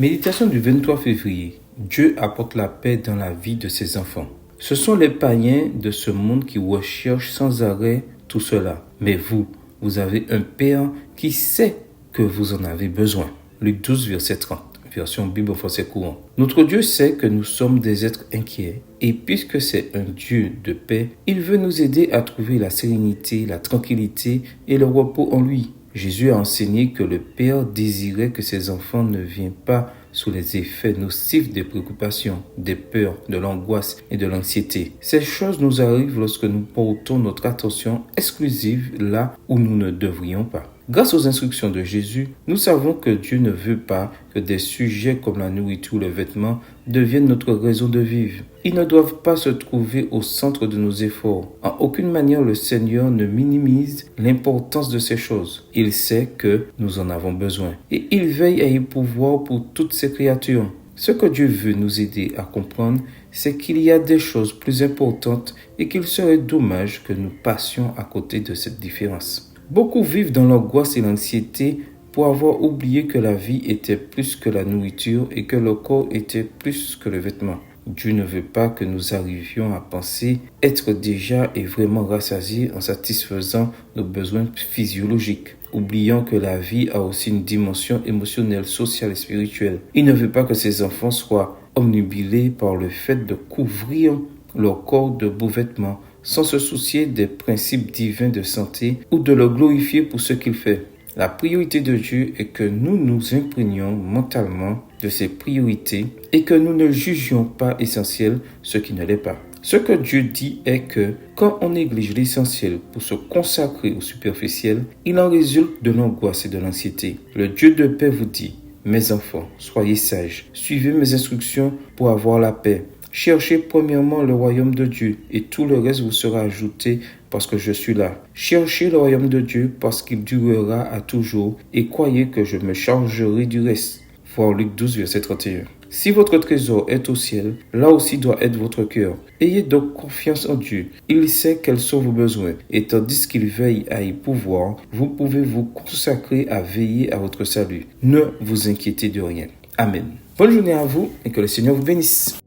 Méditation du 23 février. Dieu apporte la paix dans la vie de ses enfants. Ce sont les païens de ce monde qui recherchent sans arrêt tout cela. Mais vous avez un Père qui sait que vous en avez besoin. Luc 12, verset 30. Version Bible français courant. Notre Dieu sait que nous sommes des êtres inquiets et puisque c'est un Dieu de paix, il veut nous aider à trouver la sérénité, la tranquillité et le repos en lui. Jésus a enseigné que le Père désirait que ses enfants ne viennent pas sous les effets nocifs des préoccupations, des peurs, de l'angoisse et de l'anxiété. Ces choses nous arrivent lorsque nous portons notre attention exclusive là où nous ne devrions pas. Grâce aux instructions de Jésus, nous savons que Dieu ne veut pas que des sujets comme la nourriture ou les vêtements deviennent notre raison de vivre. Ils ne doivent pas se trouver au centre de nos efforts. En aucune manière le Seigneur ne minimise l'importance de ces choses. Il sait que nous en avons besoin et il veille à y pourvoir pour toutes ses créatures. Ce que Dieu veut nous aider à comprendre, c'est qu'il y a des choses plus importantes et qu'il serait dommage que nous passions à côté de cette différence. Beaucoup vivent dans l'angoisse et l'anxiété pour avoir oublié que la vie était plus que la nourriture et que le corps était plus que le vêtement. Dieu ne veut pas que nous arrivions à penser être déjà et vraiment rassasiés en satisfaisant nos besoins physiologiques, oubliant que la vie a aussi une dimension émotionnelle, sociale et spirituelle. Il ne veut pas que ses enfants soient omnubilés par le fait de couvrir leur corps de beaux vêtements, sans se soucier des principes divins de santé ou de le glorifier pour ce qu'il fait. La priorité de Dieu est que nous nous imprégnions mentalement de ses priorités et que nous ne jugions pas essentiel ce qui ne l'est pas. Ce que Dieu dit est que quand on néglige l'essentiel pour se consacrer au superficiel, il en résulte de l'angoisse et de l'anxiété. Le Dieu de paix vous dit: mes enfants, soyez sages, suivez mes instructions pour avoir la paix. Cherchez premièrement le royaume de Dieu et tout le reste vous sera ajouté parce que je suis là. Cherchez le royaume de Dieu parce qu'il durera à toujours et croyez que je me chargerai du reste. Voir Luc 12, verset 31. Si votre trésor est au ciel, là aussi doit être votre cœur. Ayez donc confiance en Dieu. Il sait quels sont vos besoins et tandis qu'il veille à y pourvoir, vous pouvez vous consacrer à veiller à votre salut. Ne vous inquiétez de rien. Amen. Bonne journée à vous et que le Seigneur vous bénisse.